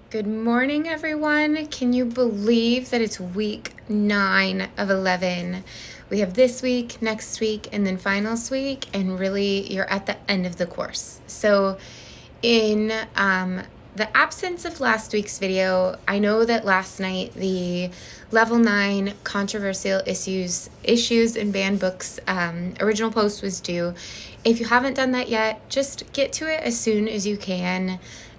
Good morning, everyone. Can you believe that it's week 9 of 11? We have this week, next week, and then finals week, and really you're at the end of the course. So in the absence of last week's video, I know that last night the Level 9 controversial issues and banned books original post was due. If you haven't done that yet, just get to it as soon as you can.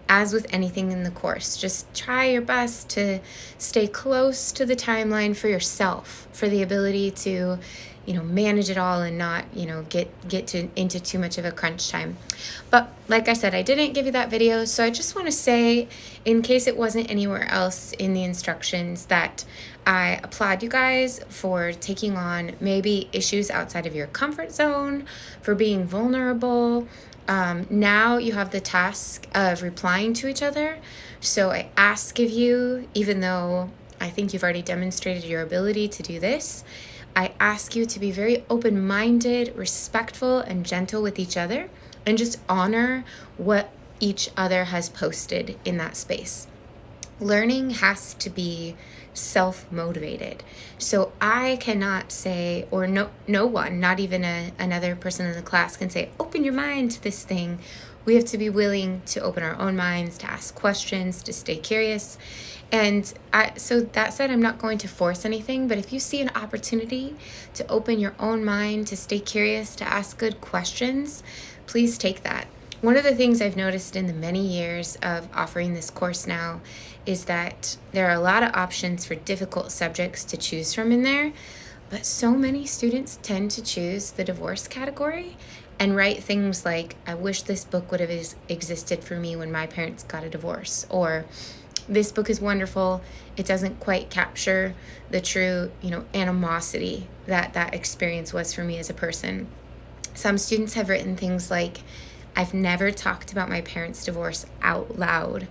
As with anything in the course, just try your best to stay close to the timeline for yourself, for the ability to, manage it all and not, get into too much of a crunch time. But like I said, I didn't give you that video, so I just want to say, in case it wasn't anywhere else in the instructions, that I applaud you guys for taking on maybe issues outside of your comfort zone, for being vulnerable. Now you have the task of replying to each other. So I ask of you, even though I think you've already demonstrated your ability to do this, I ask you to be very open-minded, respectful, and gentle with each other, and just honor what each other has posted in that space. Learning has to be self-motivated. So I cannot say, or no one, not even another person in the class can say, open your mind to this thing. We have to be willing to open our own minds, to ask questions, to stay curious. And so that said, I'm not going to force anything, but if you see an opportunity to open your own mind, to stay curious, to ask good questions, please take that. One of the things I've noticed in the many years of offering this course now is that there are a lot of options for difficult subjects to choose from in there, but so many students tend to choose the divorce category and write things like, I wish this book would have existed for me when my parents got a divorce, or this book is wonderful, it doesn't quite capture the true, animosity that experience was for me as a person. Some students have written things like, I've never talked about my parents' divorce out loud.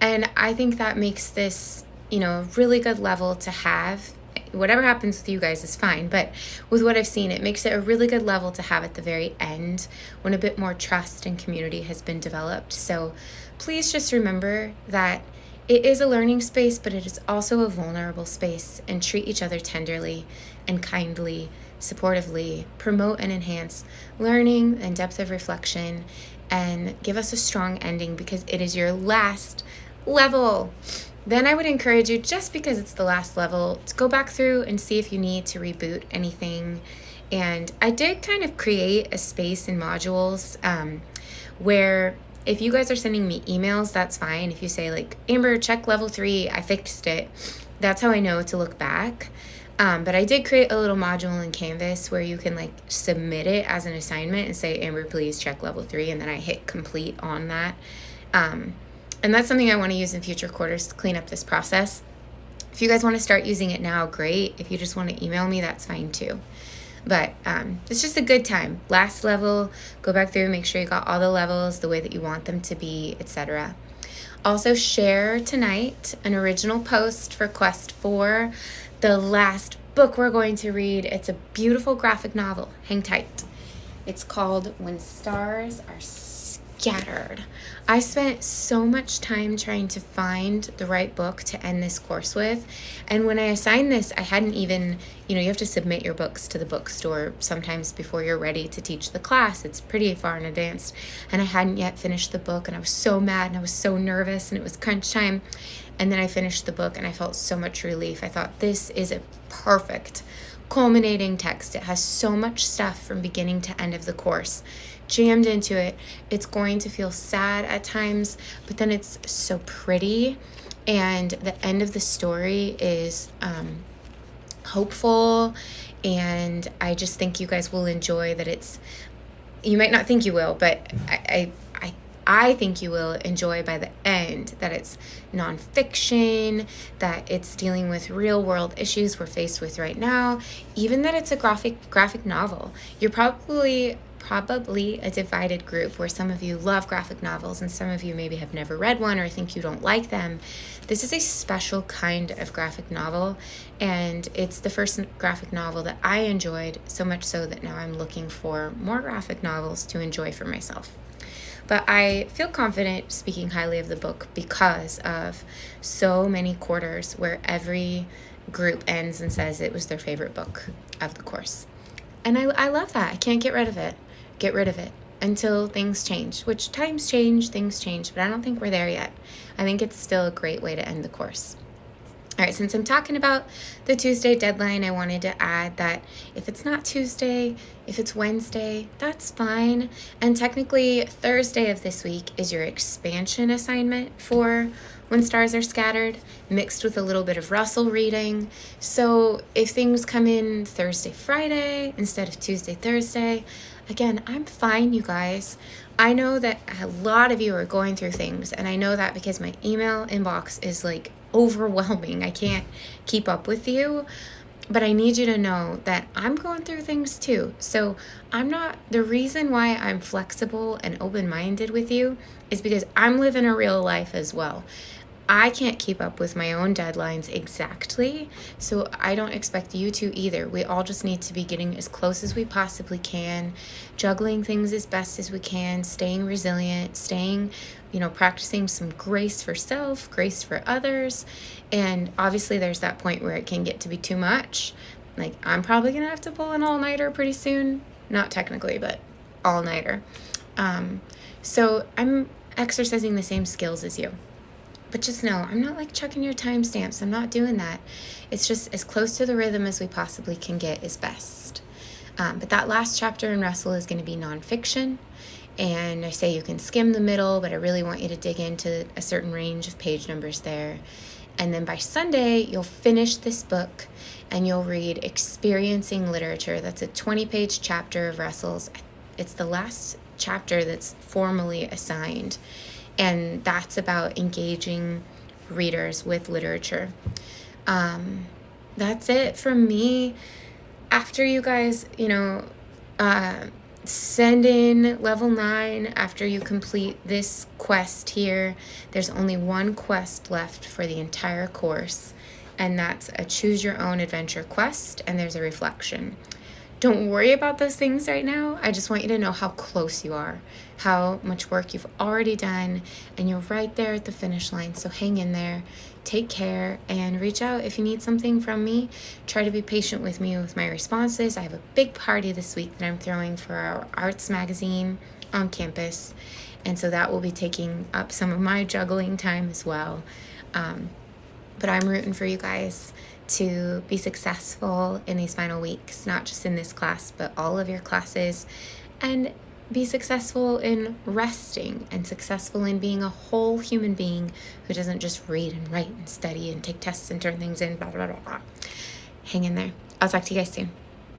And I think that makes this, a really good level to have. Whatever happens with you guys is fine, but with what I've seen, it makes it a really good level to have at the very end when a bit more trust and community has been developed. So please just remember that it is a learning space, but it is also a vulnerable space, and treat each other tenderly and kindly, supportively, promote and enhance learning and depth of reflection, and give us a strong ending because it is your last level. Then I would encourage you, just because it's the last level, to go back through and see if you need to reboot anything. And I did kind of create a space in modules where if you guys are sending me emails, that's fine. If you say like, Amber, check level 3, I fixed it. That's how I know to look back. But I did create a little module in Canvas where you can submit it as an assignment and say, Amber, please check level 3. And then I hit complete on that. And that's something I want to use in future quarters to clean up this process. If you guys want to start using it now, great. If you just want to email me, that's fine too. But it's just a good time. Last level, go back through, make sure you got all the levels the way that you want them to be, etc. Also, share tonight an original post for Quest 4, the last book we're going to read. It's a beautiful graphic novel. Hang tight. It's called When Stars Are Scattered. I spent so much time trying to find the right book to end this course with. And when I assigned this, I hadn't even, you have to submit your books to the bookstore sometimes before you're ready to teach the class. It's pretty far in advance. And I hadn't yet finished the book, and I was so mad and I was so nervous, and it was crunch time. And then I finished the book and I felt so much relief. I thought, this is a perfect culminating text. It has so much stuff from beginning to end of the course jammed into it. It's going to feel sad at times, but then it's so pretty. And the end of the story is hopeful. And I just think you guys will enjoy that. You might not think you will, but I think you will enjoy by the end that it's nonfiction, that it's dealing with real world issues we're faced with right now, even that it's a graphic novel. You're probably a divided group where some of you love graphic novels and some of you maybe have never read one or think you don't like them. This is a special kind of graphic novel, and it's the first graphic novel that I enjoyed, so much so that now I'm looking for more graphic novels to enjoy for myself. But I feel confident speaking highly of the book because of so many quarters where every group ends and says it was their favorite book of the course. And I love that. I can't get rid of it. Get rid of it until things change, which times change, things change, but I don't think we're there yet. I think it's still a great way to end the course. All right, since I'm talking about the Tuesday deadline, I wanted to add that if it's not Tuesday, if it's Wednesday, that's fine. And technically, Thursday of this week is your expansion assignment for When Stars Are Scattered, mixed with a little bit of Russell reading. So if things come in Thursday, Friday, instead of Tuesday, Thursday, again, I'm fine, you guys. I know that a lot of you are going through things, and I know that because my email inbox is like overwhelming. I can't keep up with you, but I need you to know that I'm going through things too. So the reason why I'm flexible and open-minded with you is because I'm living a real life as well. I can't keep up with my own deadlines exactly, so I don't expect you to either. We all just need to be getting as close as we possibly can, juggling things as best as we can, staying resilient, practicing some grace for self, grace for others. And obviously there's that point where it can get to be too much. Like, I'm probably going to have to pull an all-nighter pretty soon. Not technically, but all-nighter. So I'm exercising the same skills as you. But just know, I'm not like checking your timestamps. I'm not doing that. It's just as close to the rhythm as we possibly can get is best. But that last chapter in Russell is going to be nonfiction. And I say you can skim the middle, but I really want you to dig into a certain range of page numbers there. And then by Sunday, you'll finish this book and you'll read Experiencing Literature. That's a 20-page chapter of Russell's. It's the last chapter that's formally assigned. And that's about engaging readers with literature. That's it from me. After you guys, send in level 9 after you complete this quest here. There's only one quest left for the entire course, and that's a choose your own adventure quest, and there's a reflection. Don't worry about those things right now. I just want you to know how close you are, how much work you've already done, and you're right there at the finish line. So hang in there, take care, and reach out if you need something from me. Try to be patient with me with my responses. I have a big party this week that I'm throwing for our arts magazine on campus, and so that will be taking up some of my juggling time as well. But I'm rooting for you guys to be successful in these final weeks, not just in this class, but all of your classes, and be successful in resting and successful in being a whole human being who doesn't just read and write and study and take tests and turn things in, blah, blah, blah, blah. Hang in there. I'll talk to you guys soon.